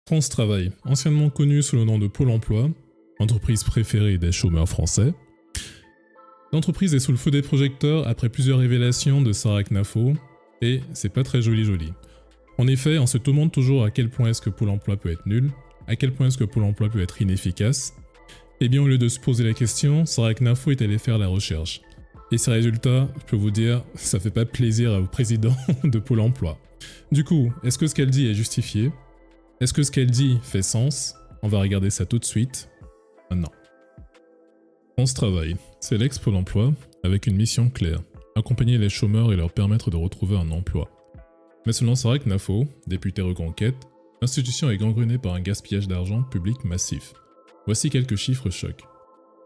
France Travail, anciennement connu sous le nom de Pôle emploi, entreprise préférée des chômeurs français. L'entreprise est sous le feu des projecteurs après plusieurs révélations de Sarah Knafo, et c'est pas très joli. En effet, on se demande toujours à quel point est-ce que Pôle emploi peut être nul, à quel point est-ce que Pôle emploi peut être inefficace. Et bien au lieu de se poser la question, Sarah Knafo est allée faire la recherche. Et ses résultats, je peux vous dire, ça fait pas plaisir au président de Pôle emploi. Du coup, est-ce que ce qu'elle dit est justifié ? Est-ce que ce qu'elle dit fait sens ? On va regarder ça tout de suite. Non. France Travail, c'est l'ex-Pôle emploi avec une mission claire, accompagner les chômeurs et leur permettre de retrouver un emploi. Mais selon Sarah Knafo, députée Reconquête, l'institution est gangrenée par un gaspillage d'argent public massif. Voici quelques chiffres chocs.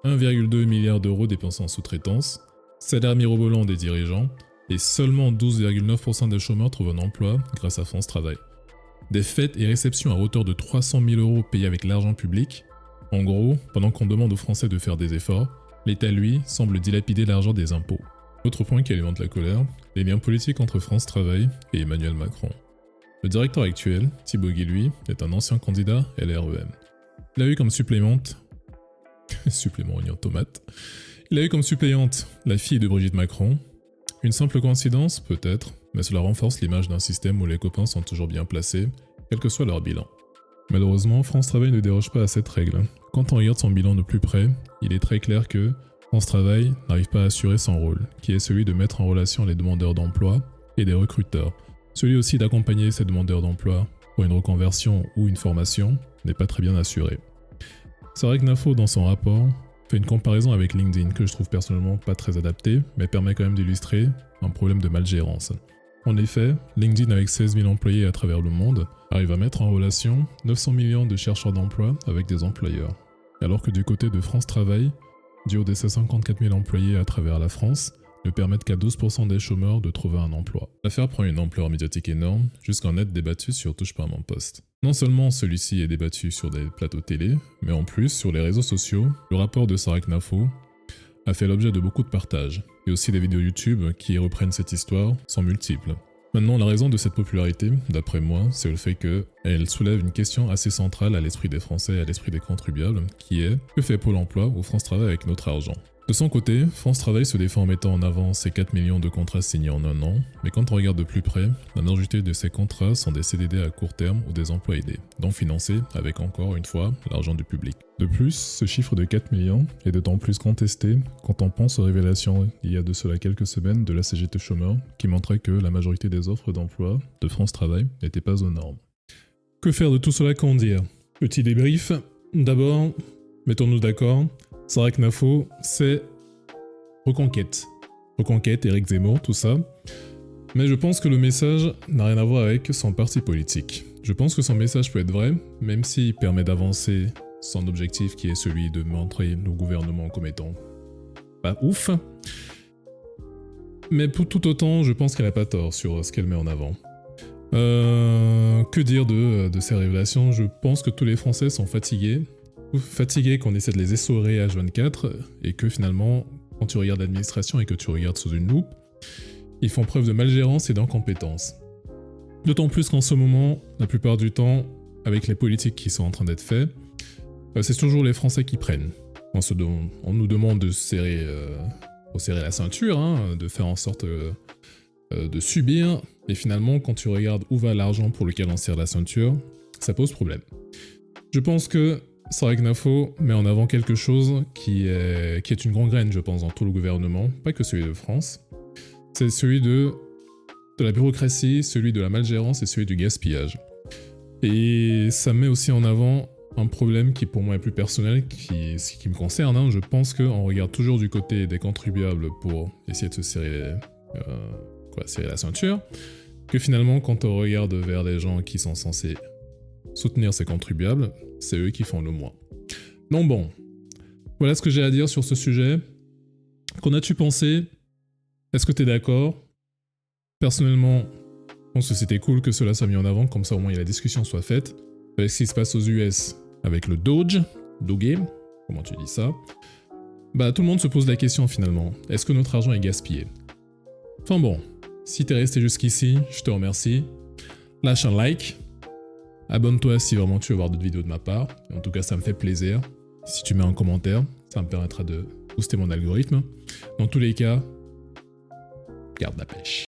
1,2 milliard d'euros dépensés en sous-traitance, salaire mirobolant des dirigeants, et seulement 12,9% des chômeurs trouvent un emploi grâce à France Travail. Des fêtes et réceptions à hauteur de 300 000 euros payés avec l'argent public. En gros, pendant qu'on demande aux Français de faire des efforts, l'État, lui, semble dilapider l'argent des impôts. Autre point qui alimente la colère, les liens politiques entre France Travail et Emmanuel Macron. Le directeur actuel, Thibaut Guilluy, est un ancien candidat LREM. Il a eu comme suppléante... supplément oignon tomate. Il a eu comme suppléante la fille de Brigitte Macron. Une simple coïncidence, peut-être, mais cela renforce l'image d'un système où les copains sont toujours bien placés, quel que soit leur bilan. Malheureusement, France Travail ne déroge pas à cette règle. Quand on regarde son bilan de plus près, il est très clair que France Travail n'arrive pas à assurer son rôle, qui est celui de mettre en relation les demandeurs d'emploi et des recruteurs. Celui aussi d'accompagner ces demandeurs d'emploi pour une reconversion ou une formation n'est pas très bien assuré. Sarah Knafo, dans son rapport, fait une comparaison avec LinkedIn que je trouve personnellement pas très adaptée, mais permet quand même d'illustrer un problème de malgérance. En effet, LinkedIn avec 16 000 employés à travers le monde arrive à mettre en relation 900 millions de chercheurs d'emploi avec des employeurs. Alors que du côté de France Travail, du haut des 54 000 employés à travers la France, ne permettent qu'à 12% des chômeurs de trouver un emploi. L'affaire prend une ampleur médiatique énorme, jusqu'en être débattue sur Touche pas à mon poste. Non seulement celui-ci est débattu sur des plateaux télé, mais en plus, sur les réseaux sociaux, le rapport de Sarah Knafo a fait l'objet de beaucoup de partages, et aussi des vidéos YouTube qui reprennent cette histoire sont multiples. Maintenant, la raison de cette popularité, d'après moi, c'est le fait qu'elle soulève une question assez centrale à l'esprit des Français et à l'esprit des contribuables, qui est « Que fait Pôle emploi ou France Travail avec notre argent ?» De son côté, France Travail se défend en mettant en avant ses 4 millions de contrats signés en un an, mais quand on regarde de plus près, la majorité de ces contrats sont des CDD à court terme ou des emplois aidés, donc financés avec encore une fois l'argent du public. De plus, ce chiffre de 4 millions est d'autant plus contesté quand on pense aux révélations il y a de cela quelques semaines de la CGT chômeur qui montrait que la majorité des offres d'emploi de France Travail n'étaient pas aux normes. Que faire de tout cela, qu'en dire ? Petit débrief. D'abord, mettons-nous d'accord. Sarah Knafo, c'est Reconquête. Reconquête, Éric Zemmour, tout ça. Mais je pense que le message n'a rien à voir avec son parti politique. Je pense que son message peut être vrai, même s'il permet d'avancer son objectif qui est celui de montrer le gouvernement comme étant pas ouf. Mais pour tout autant, je pense qu'elle n'a pas tort sur ce qu'elle met en avant. Que dire de ces révélations ? Je pense que tous les Français sont fatigués qu'on essaie de les essorer à H24 et que finalement, quand tu regardes l'administration et que tu regardes sous une loupe, ils font preuve de malgérance et d'incompétence. D'autant plus qu'en ce moment, la plupart du temps, avec les politiques qui sont en train d'être faites, c'est toujours les Français qui prennent. On nous demande de serrer la ceinture, de faire en sorte de subir, et finalement, quand tu regardes où va l'argent pour lequel on serre la ceinture, ça pose problème. Je pense que Sarah Knafo met en avant quelque chose qui est une grande graine, je pense, dans tout le gouvernement, pas que celui de France. C'est celui de la bureaucratie, celui de la malgérance et celui du gaspillage. Et ça met aussi en avant un problème qui pour moi est plus personnel, qui me concerne. Je pense qu'on regarde toujours du côté des contribuables pour essayer de se serrer la ceinture, que finalement quand on regarde vers les gens qui sont censés soutenir ces contribuables, c'est eux qui font le moins. Donc bon, voilà ce que j'ai à dire sur ce sujet. Qu'en as-tu pensé ? Est-ce que t'es d'accord ? Personnellement, je pense que c'était cool que cela soit mis en avant, comme ça au moins la discussion soit faite. Avec ce qui se passe aux US, avec le Doge, comment tu dis ça ? Tout le monde se pose la question finalement, est-ce que notre argent est gaspillé ? Enfin bon, si t'es resté jusqu'ici, je te remercie. Lâche un like. Abonne-toi si vraiment tu veux voir d'autres vidéos de ma part. En tout cas, ça me fait plaisir. Si tu mets un commentaire, ça me permettra de booster mon algorithme. Dans tous les cas, garde la pêche.